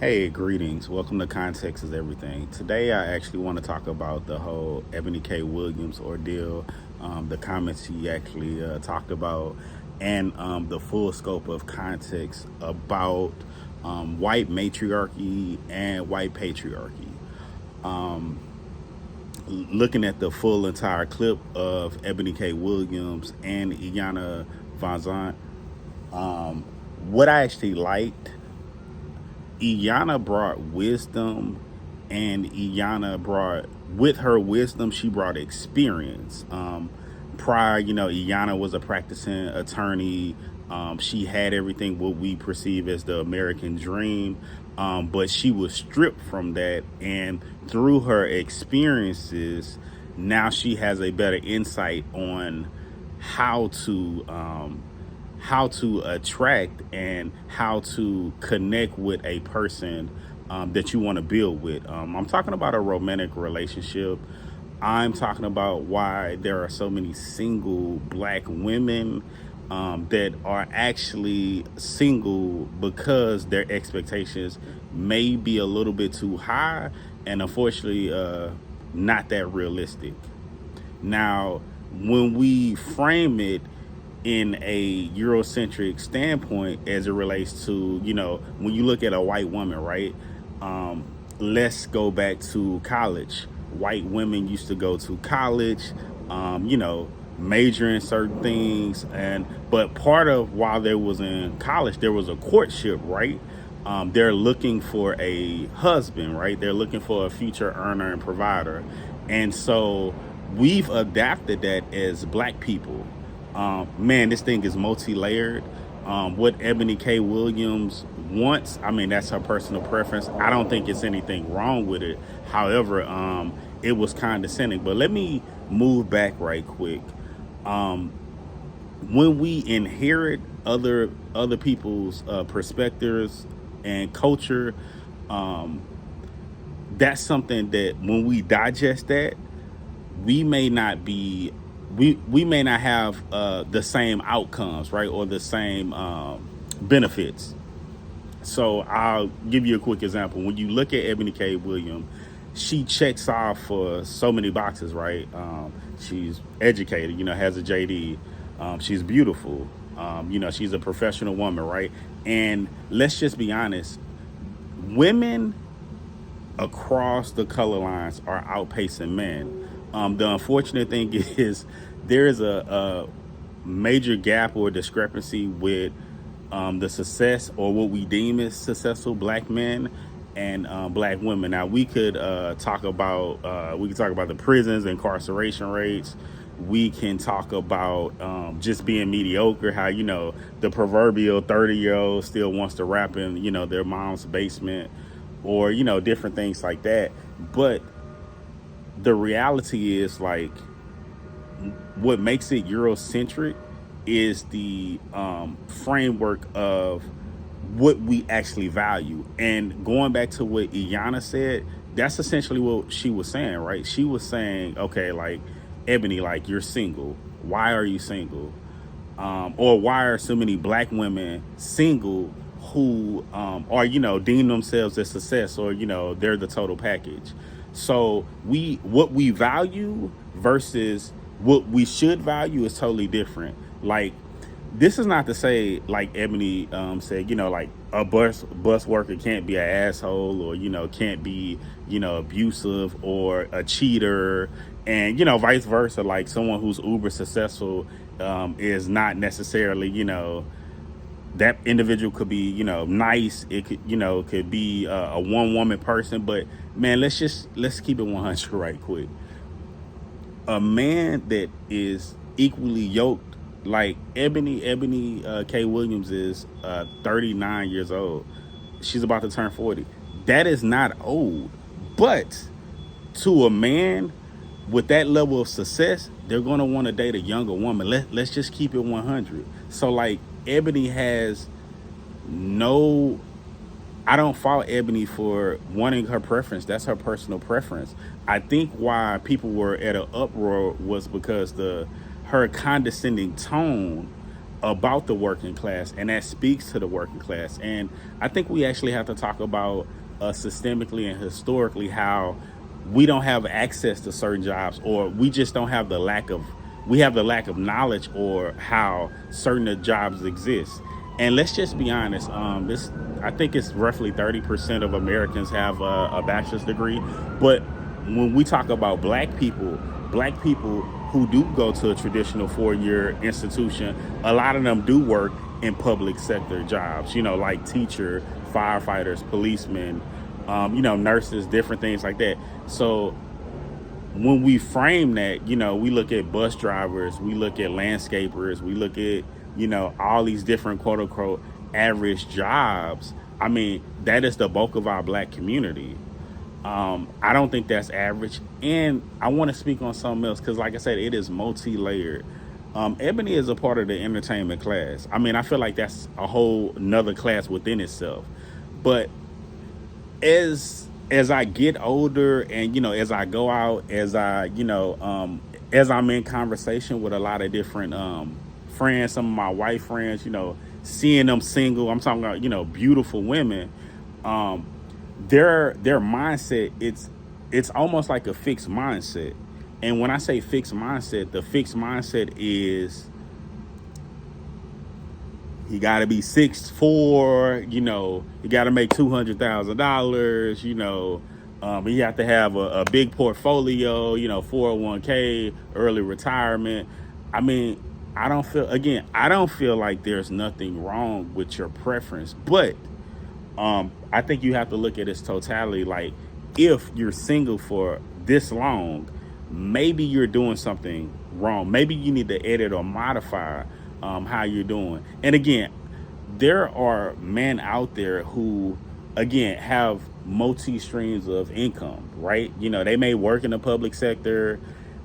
Hey, greetings. Welcome to Context is Everything. Today, I actually want to talk about the whole Ebony K. Williams ordeal, the comments he actually talked about, and the full scope of context about white matriarchy and white patriarchy. Looking at the full entire clip of Ebony K. Williams and Iyanla Vanzant, what I actually liked, Iyanla brought wisdom, and Iyanla brought, with her wisdom, she brought experience. Prior, Iyanla was a practicing attorney. She had everything what we perceive as the American dream, but she was stripped from that, and through her experiences, now she has a better insight on how to attract and how to connect with a person that you want to build with. I'm talking about a romantic relationship. I'm talking about why there are so many single black women that are actually single because their expectations may be a little bit too high and unfortunately not that realistic. Now, when we frame it in a Eurocentric standpoint as it relates to, when you look at a white woman, right? Let's go back to college. White women used to go to college, major in certain things. But part of while they was in college, there was a courtship, right? They're looking for a husband, right? They're looking for a future earner and provider. And so we've adapted that as black people. Man, this thing is multi-layered. What Ebony K. Williams wants, I mean, that's her personal preference. I don't think it's anything wrong with it. However, it was condescending. But let me move back right quick. When we inherit other people's perspectives and culture, that's something that when we digest that, we may not be we may not have the same outcomes, right, or the same benefits. So I'll give you a quick example. When you look at Ebony K. Williams, she checks off for so many boxes, right? She's educated, has a JD. She's beautiful. She's a professional woman, right? And let's just be honest, women across the color lines are outpacing men. The unfortunate thing is there's a major gap or discrepancy with the success or what we deem as successful black men and black women. Now we could talk about the prisons, incarceration rates. We can talk about just being mediocre. How the proverbial 30-year-old still wants to rap in their mom's basement, or different things like that. But the reality is, like, what makes it Eurocentric is the framework of what we actually value. And going back to what Iyanla said, that's essentially what she was saying, right? She was saying, okay, like, Ebony, like, you're single. Why are you single? Or why are so many black women single who are, deem themselves as success, or, they're the total package. So what we value versus what we should value is totally different. Like, this is not to say, like Ebony said, like a bus worker can't be an asshole, or can't be abusive or a cheater, and vice versa. Like, someone who's uber successful is not necessarily that individual could be nice. It could be a one woman person. But man, let's keep it 100 right quick. A man that is equally yoked, like Ebony K. Williams is 39 years old. She's about to turn 40. That is not old. But to a man with that level of success, they're going to want to date a younger woman. Let's just keep it 100. So, like, Ebony has no, I don't fault Ebony for wanting her preference. That's her personal preference. I think why people were at an uproar was because her condescending tone about the working class, and that speaks to the working class. And I think we actually have to talk about systemically and historically how we don't have access to certain jobs, or we just don't have the lack of we have the lack of knowledge or how certain jobs exist. And let's just be honest. This I think it's roughly 30% of Americans have a bachelor's degree, but when we talk about black people who do go to a traditional 4-year institution, a lot of them do work in public sector jobs, like teacher, firefighters, policemen, nurses, different things like that. So when we frame that, we look at bus drivers, we look at landscapers, we look at, all these different quote unquote average jobs. I mean, that is the bulk of our black community. I don't think that's average. And I want to speak on something else because, like I said, it is multi-layered. Ebony is a part of the entertainment class. I mean, I feel like that's a whole another class within itself. But as I get older, and as I go out, as I'm in conversation with a lot of different friends, some of my white friends, seeing them single, I'm talking about beautiful women. Um, their mindset, it's almost like a fixed mindset. And when I say fixed mindset, the fixed mindset is he got to be 6'4", he got to make $200,000, he have to have a big portfolio, 401k, early retirement. I mean, I don't feel like there's nothing wrong with your preference, but I think you have to look at its totality. Like, if you're single for this long, maybe you're doing something wrong. Maybe you need to edit or modify how you're doing. And again, there are men out there who, again, have multi streams of income, right? They may work in the public sector,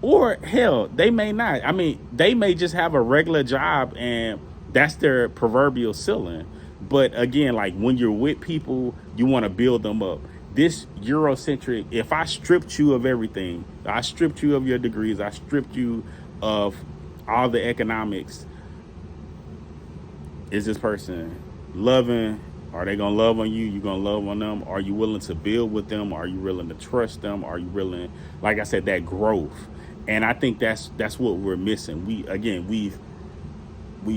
or hell, they may not. I mean, they may just have a regular job and that's their proverbial ceiling. But again, like when you're with people, you want to build them up. This Eurocentric, if I stripped you of everything, I stripped you of your degrees, I stripped you of all the economics, is this person loving? Are they gonna love on you? You gonna love on them? Are you willing to build with them? Are you willing to trust them? Are you willing, like I said, that growth? And I think that's what we're missing. We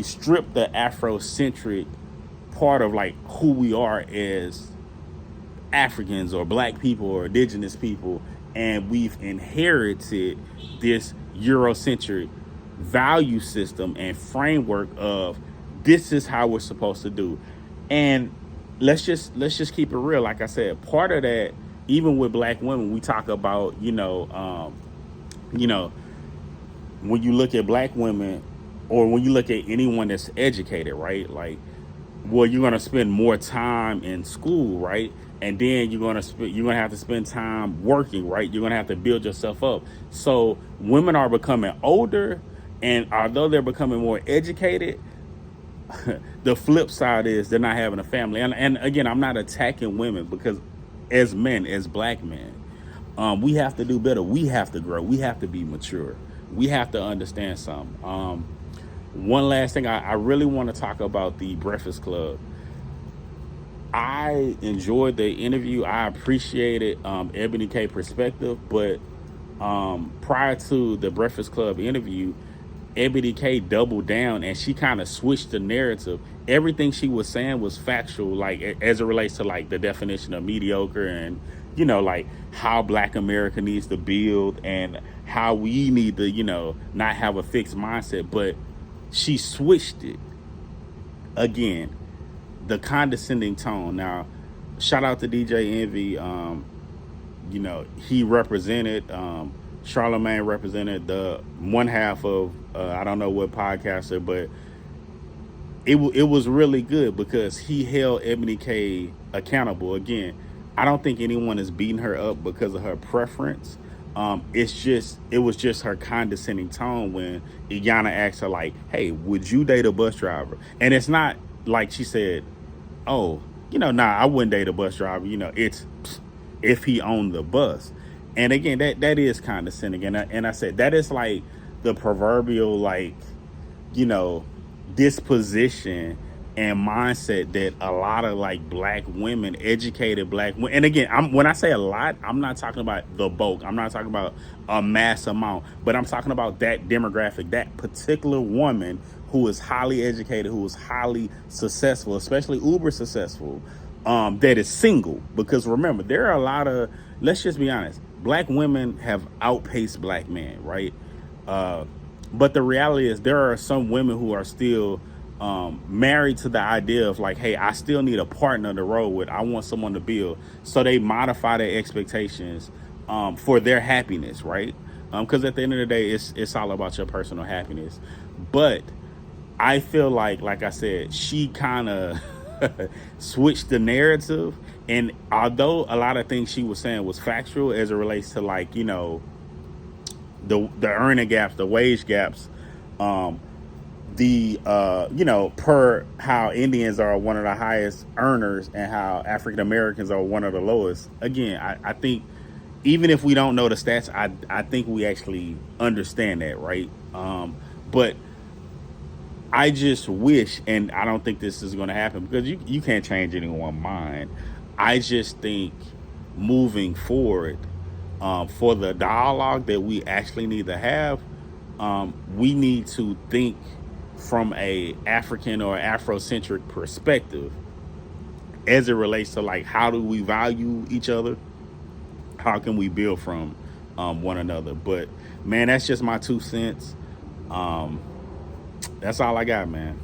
stripped the Afrocentric part of like who we are as Africans or black people or indigenous people, and we've inherited this Eurocentric value system and framework of this is how we're supposed to do. And let's just keep it real. Like I said, part of that, even with black women, we talk about, you know, when you look at black women, or when you look at anyone that's educated, right? Like, well, you're gonna spend more time in school, right? And then you're gonna have to spend time working, right? You're gonna have to build yourself up. So women are becoming older, and although they're becoming more educated, the flip side is they're not having a family. And again, I'm not attacking women, because as men, as black men, we have to do better. We have to grow. We have to be mature. We have to understand something. One last thing, I really want to talk about the Breakfast Club. I enjoyed the interview. I appreciated Ebony K perspective, but prior to the Breakfast Club interview, Ebony K doubled down and she kind of switched the narrative. Everything she was saying was factual, like as it relates to like the definition of mediocre, and like how Black America needs to build, and how we need to not have a fixed mindset. But she switched it again, the condescending tone. Now, shout out to DJ Envy. He represented, Charlemagne represented the one half of, I don't know what podcaster, but it was really good because he held Ebony K accountable. Again, I don't think anyone is beating her up because of her preference. It was just her condescending tone when Iyanla asked her, like, hey, would you date a bus driver? And it's not like she said, oh, nah, I wouldn't date a bus driver. It's if he owned the bus. And again, that is condescending. And I said, that is like the proverbial, like, disposition and mindset that a lot of like black women, educated black women, and again, when I say a lot, I'm not talking about the bulk. I'm not talking about a mass amount, but I'm talking about that demographic, that particular woman who is highly educated, who is highly successful, especially uber successful, that is single. Because remember, there are a lot of, let's just be honest, black women have outpaced black men, right? Uh, but the reality is, there are some women who are still married to the idea of like, hey, I still need a partner to roll with. I want someone to build. So they modify their expectations for their happiness, right? Because at the end of the day, it's all about your personal happiness. But I feel like I said, she kind of switched the narrative. And although a lot of things she was saying was factual as it relates to like, the earning gaps, the wage gaps, um, the per how Indians are one of the highest earners and how African Americans are one of the lowest. Again, I think even if we don't know the stats, I think we actually understand that, right? But I just wish, and I don't think this is going to happen because you can't change anyone's mind. I just think moving forward, for the dialogue that we actually need to have, we need to think from a African or Afrocentric perspective as it relates to like, how do we value each other? How can we build from one another? But man, that's just my 2 cents. That's all I got, man.